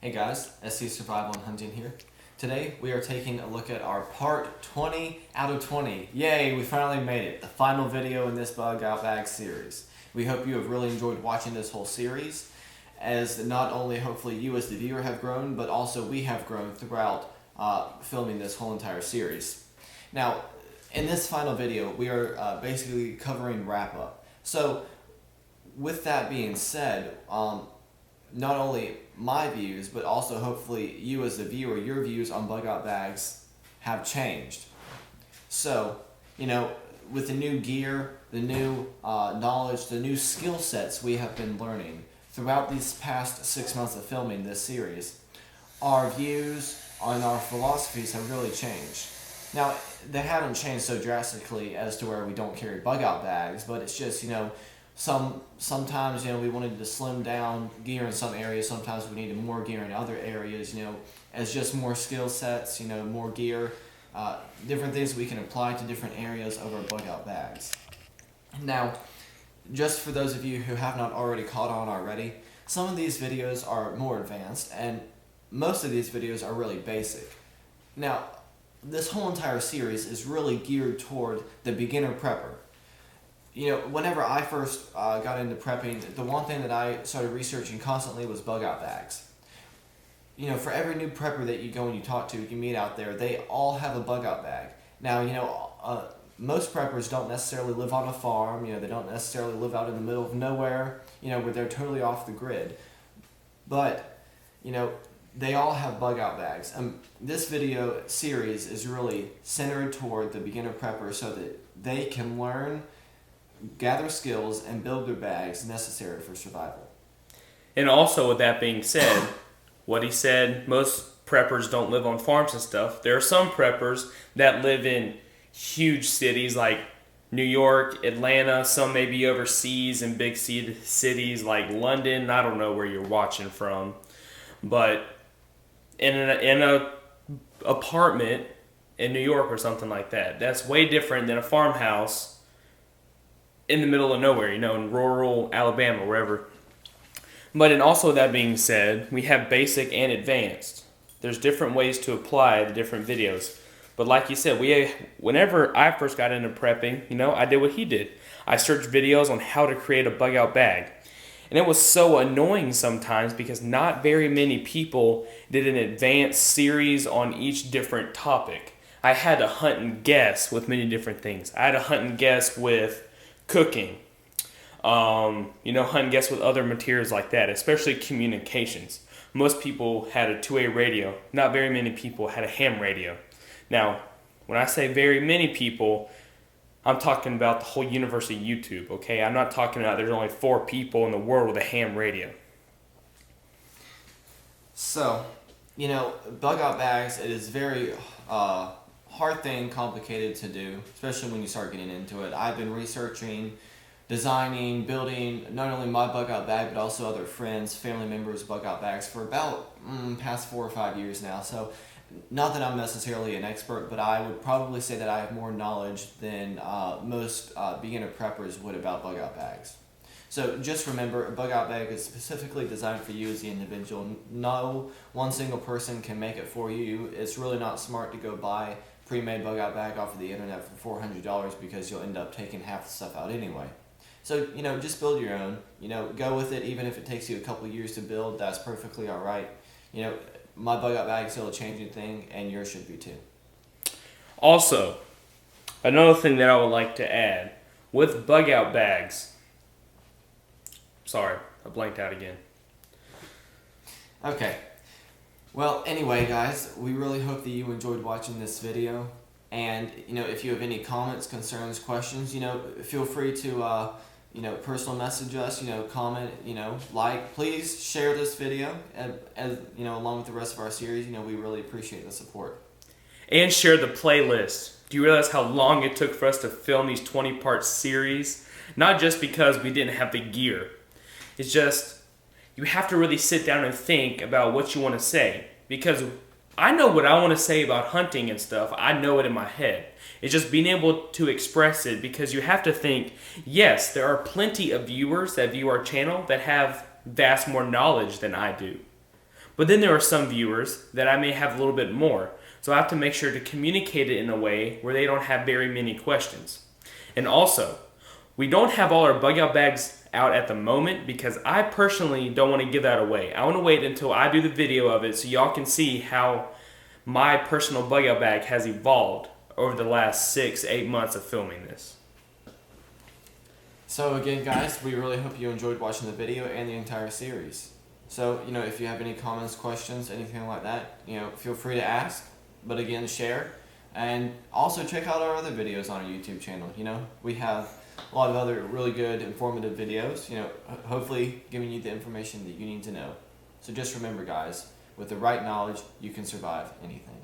Hey guys, SCSurvival and Hunting here. Today we are taking a look at our part 20 out of 20. Yay, we finally made it. The final video in this Bug Out Bag series. We hope you have really enjoyed watching this whole series, as not only hopefully you as the viewer have grown, but also we have grown throughout filming this whole entire series. Now, in this final video, we are basically covering wrap-up. So, with that being said, not only my views, but also hopefully you as the viewer, your views on bug out bags have changed. So, with the new gear, the new knowledge, the new skill sets we have been learning throughout these past 6 months of filming this series, our views and our philosophies have really changed. Now, they haven't changed so drastically as to where we don't carry bug out bags, but it's just, sometimes we wanted to slim down gear in some areas, sometimes we needed more gear in other areas, as just more skill sets, more gear, different things we can apply to different areas of our bug out bags. Now, just for those of you who have not already caught on already, some of these videos are more advanced and most of these videos are really basic. Now, this whole entire series is really geared toward the beginner prepper. Whenever I first got into prepping, the one thing that I started researching constantly was bug out bags. For every new prepper that you go and you talk to, you meet out there, they all have a bug out bag. Now, most preppers don't necessarily live on a farm, they don't necessarily live out in the middle of nowhere, where they're totally off the grid. But, they all have bug out bags. This video series is really centered toward the beginner prepper so that they can learn, gather skills, and build their bags necessary for survival. And also, with that being said, what he said, most preppers don't live on farms and stuff. There are some preppers that live in huge cities like New York, Atlanta, some maybe overseas in big cities like London. I don't know where you're watching from. But in a apartment in New York or something like that, that's way different than a farmhouse in the middle of nowhere, in rural Alabama, wherever. But and also that being said, we have basic and advanced. There's different ways to apply the different videos. But like you said, whenever I first got into prepping, I did what he did. I searched videos on how to create a bug out bag. And it was so annoying sometimes because not very many people did an advanced series on each different topic. I had to hunt and guess with many different things. I had to hunt and guess with cooking, hunt and guess with other materials like that, especially communications. Most people had a two-way radio. Not very many people had a ham radio. Now, when I say very many people, I'm talking about the whole universe of YouTube, okay? I'm not talking about there's only 4 people in the world with a ham radio. So, bug out bags, it is very hard thing, complicated to do, especially when you start getting into it. I've been researching, designing, building not only my bug out bag, but also other friends, family members' bug out bags for about past 4 or 5 years now. So, not that I'm necessarily an expert, but I would probably say that I have more knowledge than most beginner preppers would about bug out bags. So just remember, a bug out bag is specifically designed for you as the individual. No one single person can make it for you. It's really not smart to go buy pre-made bug out bag off of the internet for $400 because you'll end up taking half the stuff out anyway. So, just build your own. Go with it even if it takes you a couple years to build. That's perfectly all right. My bug out bag is still a changing thing, and yours should be too. Also, another thing that I would like to add, with bug out bags, sorry, I blanked out again. Okay. Well, anyway, guys, we really hope that you enjoyed watching this video. And, if you have any comments, concerns, questions, feel free to, personal message us, comment, like. Please share this video, as along with the rest of our series. We really appreciate the support. And share the playlist. Do you realize how long it took for us to film these 20-part series? Not just because we didn't have the gear. It's just, you have to really sit down and think about what you want to say. Because I know what I want to say about hunting and stuff. I know it in my head. It's just being able to express it, because you have to think, yes, there are plenty of viewers that view our channel that have vast more knowledge than I do. But then there are some viewers that I may have a little bit more. So I have to make sure to communicate it in a way where they don't have very many questions. And also, we don't have all our bug out bags out at the moment because I personally don't want to give that away. I want to wait until I do the video of it so y'all can see how my personal bug out bag has evolved over the last 6-8 months of filming this. So again, guys, we really hope you enjoyed watching the video and the entire series. So, if you have any comments, questions, anything like that, feel free to ask. But again, share. And also check out our other videos on our YouTube channel. We have a lot of other really good, informative videos, hopefully giving you the information that you need to know. So just remember, guys, with the right knowledge, you can survive anything.